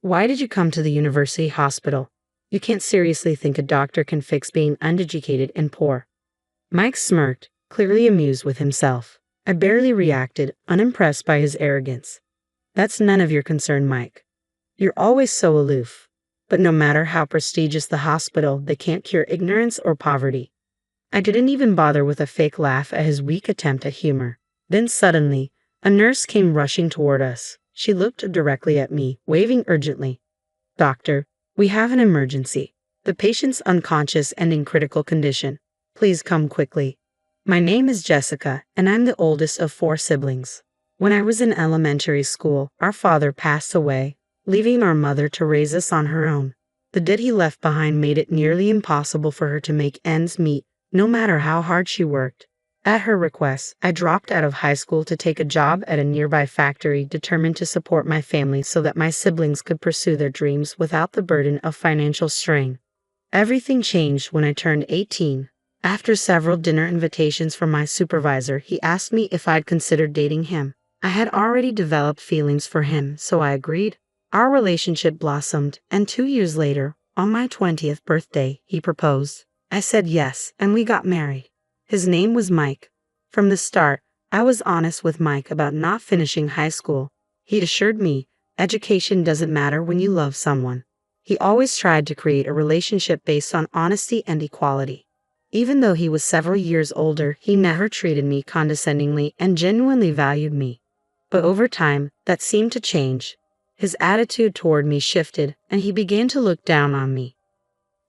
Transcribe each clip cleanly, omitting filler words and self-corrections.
Why did you come to the university hospital? You can't seriously think a doctor can fix being uneducated and poor. Mike smirked, clearly amused with himself. I barely reacted, unimpressed by his arrogance. That's none of your concern, Mike. You're always so aloof. But no matter how prestigious the hospital, they can't cure ignorance or poverty. I didn't even bother with a fake laugh at his weak attempt at humor. Then suddenly, a nurse came rushing toward us. She looked directly at me, waving urgently. Doctor, we have an emergency. The patient's unconscious and in critical condition. Please come quickly. My name is Jessica, and I'm the oldest of 4 siblings. When I was in elementary school, our father passed away, leaving our mother to raise us on her own. The debt he left behind made it nearly impossible for her to make ends meet, no matter how hard she worked. At her request, I dropped out of high school to take a job at a nearby factory, determined to support my family so that my siblings could pursue their dreams without the burden of financial strain. Everything changed when I turned 18. After several dinner invitations from my supervisor, he asked me if I'd considered dating him. I had already developed feelings for him, so I agreed. Our relationship blossomed, and 2 years later, on my 20th birthday, he proposed. I said yes, and we got married. His name was Mike. From the start, I was honest with Mike about not finishing high school. He assured me, education doesn't matter when you love someone. He always tried to create a relationship based on honesty and equality. Even though he was several years older, he never treated me condescendingly and genuinely valued me. But over time, that seemed to change. His attitude toward me shifted, and he began to look down on me.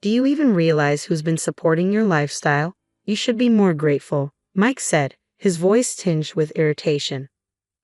Do you even realize who's been supporting your lifestyle? You should be more grateful, Mike said, his voice tinged with irritation.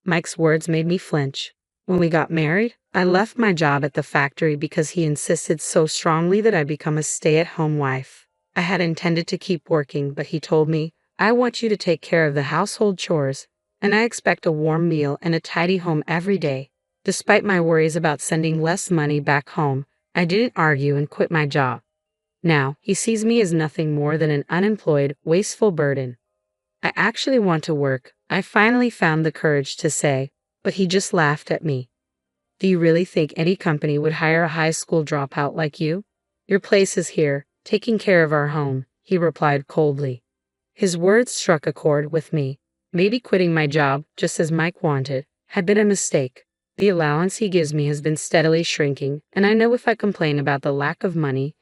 Mike's words made me flinch. When we got married, I left my job at the factory because he insisted so strongly that I become a stay-at-home wife. I had intended to keep working, but he told me, I want you to take care of the household chores, and I expect a warm meal and a tidy home every day. Despite my worries about sending less money back home, I didn't argue and quit my job. Now, he sees me as nothing more than an unemployed, wasteful burden. I actually want to work, I finally found the courage to say, but he just laughed at me. Do you really think any company would hire a high school dropout like you? Your place is here, taking care of our home, he replied coldly. His words struck a chord with me. Maybe quitting my job, just as Mike wanted, had been a mistake. The allowance he gives me has been steadily shrinking, and I know if I complain about the lack of money,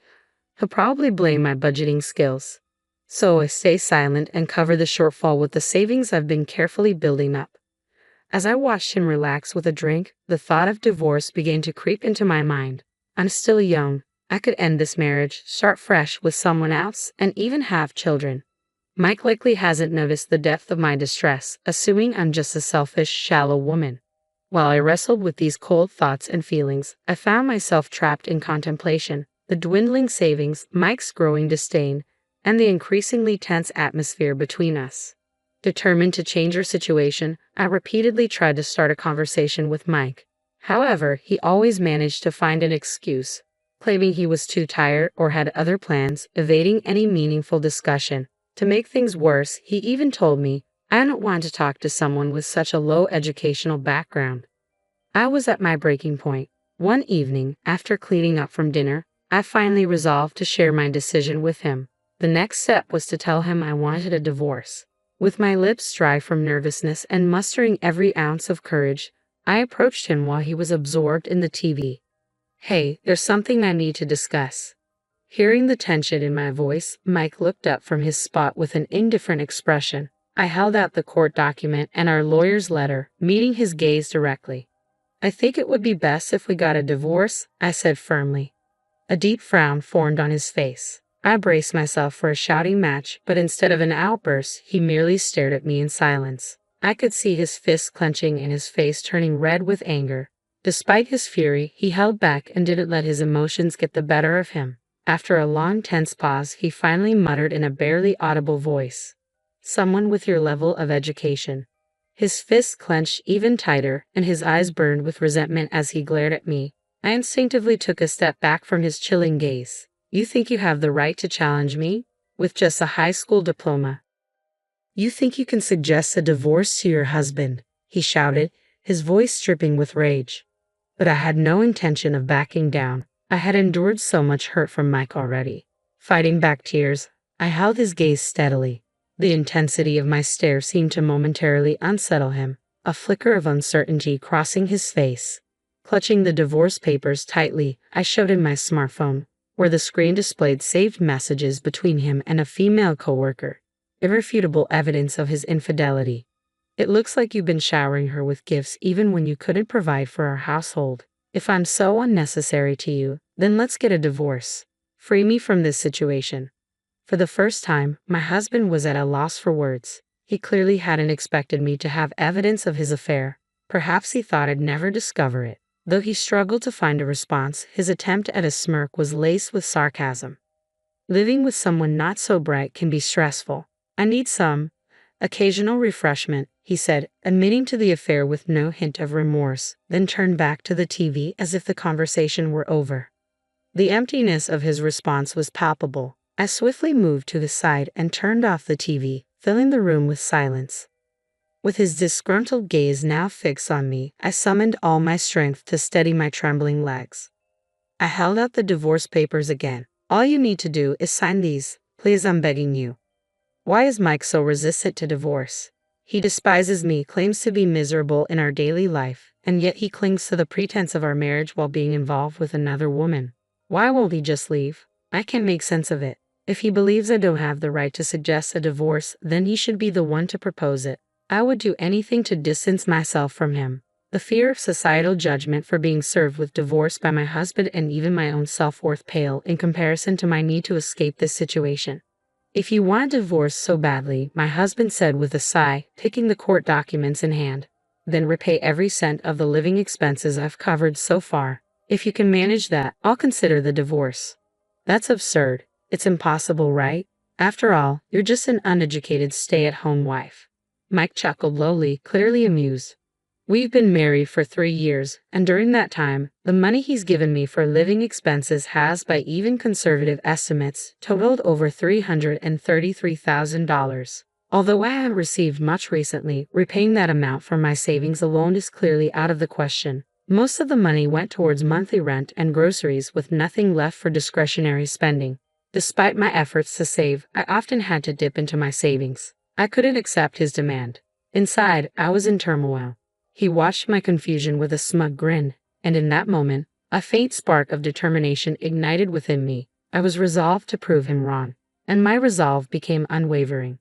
he'll probably blame my budgeting skills. So I stay silent and cover the shortfall with the savings I've been carefully building up. As I watched him relax with a drink, the thought of divorce began to creep into my mind. I'm still young. I could end this marriage, start fresh with someone else, and even have children. Mike likely hasn't noticed the depth of my distress, assuming I'm just a selfish, shallow woman. While I wrestled with these cold thoughts and feelings, I found myself trapped in contemplation. The dwindling savings, Mike's growing disdain, and the increasingly tense atmosphere between us. Determined to change our situation, I repeatedly tried to start a conversation with Mike. However, he always managed to find an excuse, claiming he was too tired or had other plans, evading any meaningful discussion. To make things worse, he even told me, I don't want to talk to someone with such a low educational background. I was at my breaking point. One evening, after cleaning up from dinner, I finally resolved to share my decision with him. The next step was to tell him I wanted a divorce. With my lips dry from nervousness and mustering every ounce of courage, I approached him while he was absorbed in the TV. Hey, there's something I need to discuss. Hearing the tension in my voice, Mike looked up from his spot with an indifferent expression. I held out the court document and our lawyer's letter, meeting his gaze directly. I think it would be best if we got a divorce, I said firmly. A deep frown formed on his face. I braced myself for a shouting match, but instead of an outburst, he merely stared at me in silence. I could see his fists clenching and his face turning red with anger. Despite his fury, he held back and didn't let his emotions get the better of him. After a long, tense pause, he finally muttered in a barely audible voice, "Someone with your level of education." His fists clenched even tighter, and his eyes burned with resentment as he glared at me. I instinctively took a step back from his chilling gaze. You think you have the right to challenge me? With just a high school diploma? You think you can suggest a divorce to your husband? He shouted, his voice dripping with rage. But I had no intention of backing down. I had endured so much hurt from Mike already. Fighting back tears, I held his gaze steadily. The intensity of my stare seemed to momentarily unsettle him, a flicker of uncertainty crossing his face. Clutching the divorce papers tightly, I showed him my smartphone, where the screen displayed saved messages between him and a female coworker. Irrefutable evidence of his infidelity. It looks like you've been showering her with gifts even when you couldn't provide for our household. If I'm so unnecessary to you, then let's get a divorce. Free me from this situation. For the first time, my husband was at a loss for words. He clearly hadn't expected me to have evidence of his affair. Perhaps he thought I'd never discover it. Though he struggled to find a response, his attempt at a smirk was laced with sarcasm. Living with someone not so bright can be stressful. I need some occasional refreshment, he said, admitting to the affair with no hint of remorse, then turned back to the TV as if the conversation were over. The emptiness of his response was palpable. I swiftly moved to his side and turned off the TV, filling the room with silence. With his disgruntled gaze now fixed on me, I summoned all my strength to steady my trembling legs. I held out the divorce papers again. All you need to do is sign these, please, I'm begging you. Why is Mike so resistant to divorce? He despises me, claims to be miserable in our daily life, and yet he clings to the pretense of our marriage while being involved with another woman. Why won't he just leave? I can't make sense of it. If he believes I don't have the right to suggest a divorce, then he should be the one to propose it. I would do anything to distance myself from him. The fear of societal judgment for being served with divorce by my husband and even my own self-worth pale in comparison to my need to escape this situation. If you want a divorce so badly, my husband said with a sigh, taking the court documents in hand, then repay every cent of the living expenses I've covered so far. If you can manage that, I'll consider the divorce. That's absurd. It's impossible, right? After all, you're just an uneducated stay-at-home wife. Mike chuckled lowly, clearly amused. We've been married for 3 years, and during that time, the money he's given me for living expenses has, by even conservative estimates, totaled over $333,000. Although I haven't received much recently, repaying that amount from my savings alone is clearly out of the question. Most of the money went towards monthly rent and groceries, with nothing left for discretionary spending. Despite my efforts to save, I often had to dip into my savings. I couldn't accept his demand. Inside, I was in turmoil. He watched my confusion with a smug grin, and in that moment, a faint spark of determination ignited within me. I was resolved to prove him wrong, and my resolve became unwavering.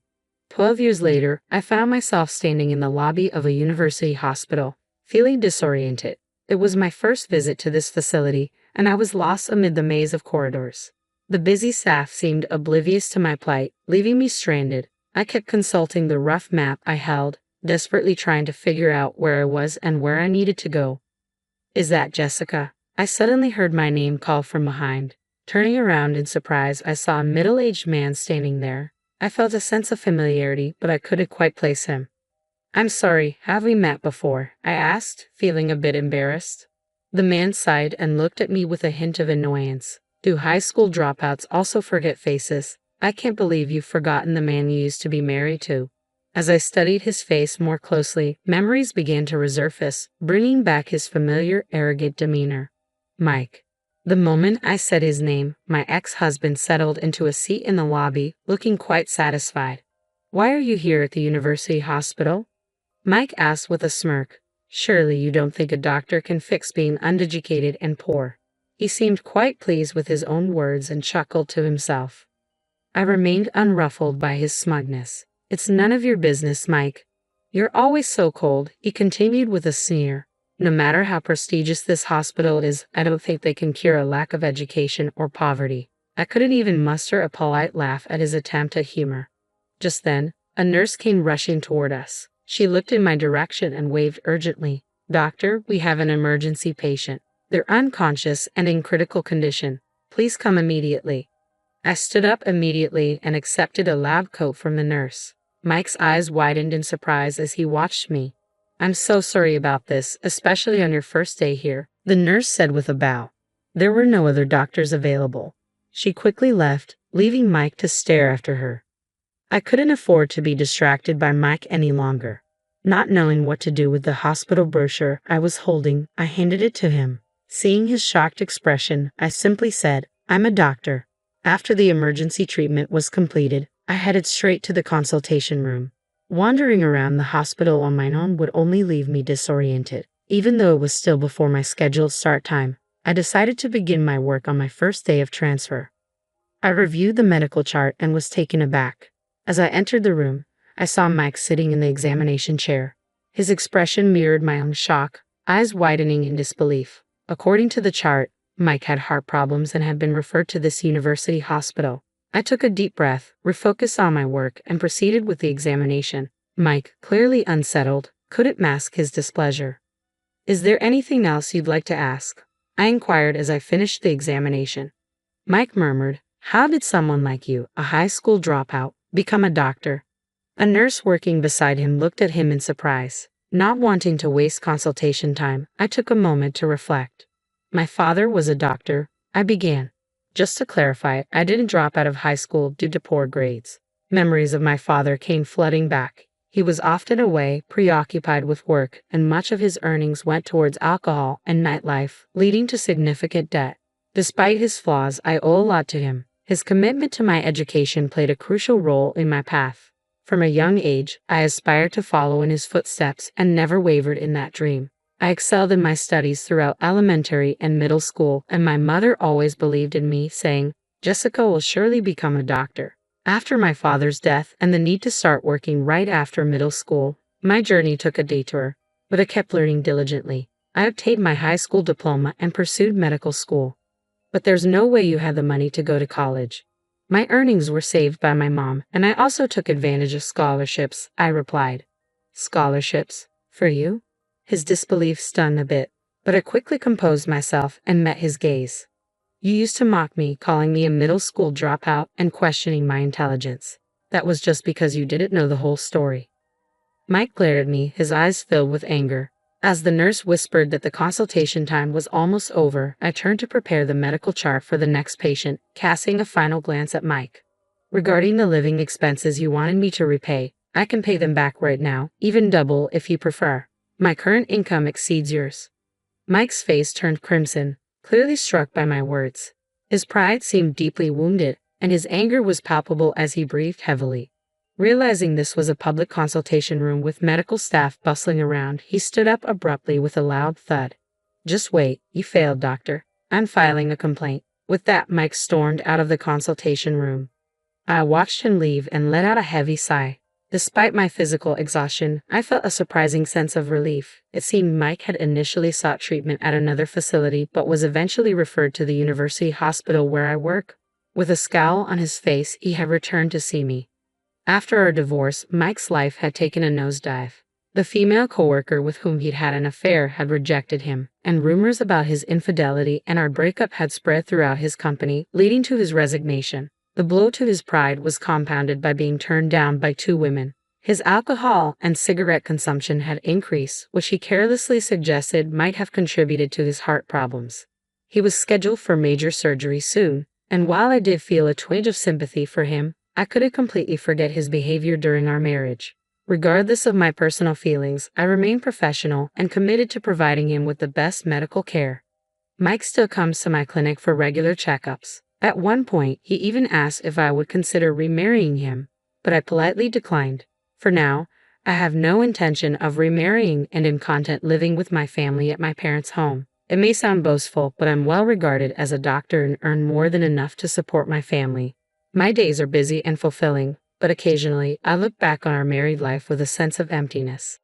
12 years later, I found myself standing in the lobby of a university hospital, feeling disoriented. It was my first visit to this facility, and I was lost amid the maze of corridors. The busy staff seemed oblivious to my plight, leaving me stranded. I kept consulting the rough map I held, desperately trying to figure out where I was and where I needed to go. Is that Jessica? I suddenly heard my name called from behind. Turning around in surprise, I saw a middle-aged man standing there. I felt a sense of familiarity, but I couldn't quite place him. I'm sorry, have we met before? I asked, feeling a bit embarrassed. The man sighed and looked at me with a hint of annoyance. Do high school dropouts also forget faces? I can't believe you've forgotten the man you used to be married to. As I studied his face more closely, memories began to resurface, bringing back his familiar, arrogant demeanor. Mike. The moment I said his name, my ex-husband settled into a seat in the lobby, looking quite satisfied. Why are you here at the university hospital? Mike asked with a smirk. Surely you don't think a doctor can fix being uneducated and poor. He seemed quite pleased with his own words and chuckled to himself. I remained unruffled by his smugness. It's none of your business, Mike. You're always so cold, he continued with a sneer. No matter how prestigious this hospital is, I don't think they can cure a lack of education or poverty. I couldn't even muster a polite laugh at his attempt at humor. Just then, a nurse came rushing toward us. She looked in my direction and waved urgently. Doctor, we have an emergency patient. They're unconscious and in critical condition. Please come immediately. I stood up immediately and accepted a lab coat from the nurse. Mike's eyes widened in surprise as he watched me. I'm so sorry about this, especially on your first day here, the nurse said with a bow. There were no other doctors available. She quickly left, leaving Mike to stare after her. I couldn't afford to be distracted by Mike any longer. Not knowing what to do with the hospital brochure I was holding, I handed it to him. Seeing his shocked expression, I simply said, "I'm a doctor." After the emergency treatment was completed, I headed straight to the consultation room. Wandering around the hospital on my own would only leave me disoriented. Even though it was still before my scheduled start time, I decided to begin my work on my first day of transfer. I reviewed the medical chart and was taken aback. As I entered the room, I saw Mike sitting in the examination chair. His expression mirrored my own shock, eyes widening in disbelief. According to the chart, Mike had heart problems and had been referred to this university hospital. I took a deep breath, refocused on my work, and proceeded with the examination. Mike, clearly unsettled, couldn't mask his displeasure. "Is there anything else you'd like to ask?" I inquired as I finished the examination. Mike murmured, "How did someone like you, a high school dropout, become a doctor?" A nurse working beside him looked at him in surprise. Not wanting to waste consultation time, I took a moment to reflect. "My father was a doctor," I began. Just to clarify, I didn't drop out of high school due to poor grades. Memories of my father came flooding back. He was often away, preoccupied with work, and much of his earnings went towards alcohol and nightlife, leading to significant debt. Despite his flaws, I owe a lot to him. His commitment to my education played a crucial role in my path. From a young age, I aspired to follow in his footsteps and never wavered in that dream. I excelled in my studies throughout elementary and middle school, and my mother always believed in me, saying, "Jessica will surely become a doctor." After my father's death and the need to start working right after middle school, my journey took a detour, but I kept learning diligently. I obtained my high school diploma and pursued medical school. "But there's no way you had the money to go to college." "My earnings were saved by my mom, and I also took advantage of scholarships," I replied. "Scholarships? For you?" His disbelief stunned a bit, but I quickly composed myself and met his gaze. "You used to mock me, calling me a middle school dropout and questioning my intelligence. That was just because you didn't know the whole story." Mike glared at me, his eyes filled with anger. As the nurse whispered that the consultation time was almost over, I turned to prepare the medical chart for the next patient, casting a final glance at Mike. "Regarding the living expenses you wanted me to repay, I can pay them back right now, even double if you prefer. My current income exceeds yours." Mike's face turned crimson, clearly struck by my words. His pride seemed deeply wounded, and his anger was palpable as he breathed heavily. Realizing this was a public consultation room with medical staff bustling around, he stood up abruptly with a loud thud. "Just wait, you failed, doctor. I'm filing a complaint." With that, Mike stormed out of the consultation room. I watched him leave and let out a heavy sigh. Despite my physical exhaustion, I felt a surprising sense of relief. It seemed Mike had initially sought treatment at another facility but was eventually referred to the university hospital where I work. With a scowl on his face, he had returned to see me. After our divorce, Mike's life had taken a nosedive. The female coworker with whom he'd had an affair had rejected him, and rumors about his infidelity and our breakup had spread throughout his company, leading to his resignation. The blow to his pride was compounded by being turned down by 2 women. His alcohol and cigarette consumption had increased, which he carelessly suggested might have contributed to his heart problems. He was scheduled for major surgery soon, and while I did feel a twinge of sympathy for him, I couldn't completely forget his behavior during our marriage. Regardless of my personal feelings, I remained professional and committed to providing him with the best medical care. Mike still comes to my clinic for regular checkups. At one point, he even asked if I would consider remarrying him, but I politely declined. For now, I have no intention of remarrying and am content living with my family at my parents' home. It may sound boastful, but I'm well regarded as a doctor and earn more than enough to support my family. My days are busy and fulfilling, but occasionally I look back on our married life with a sense of emptiness.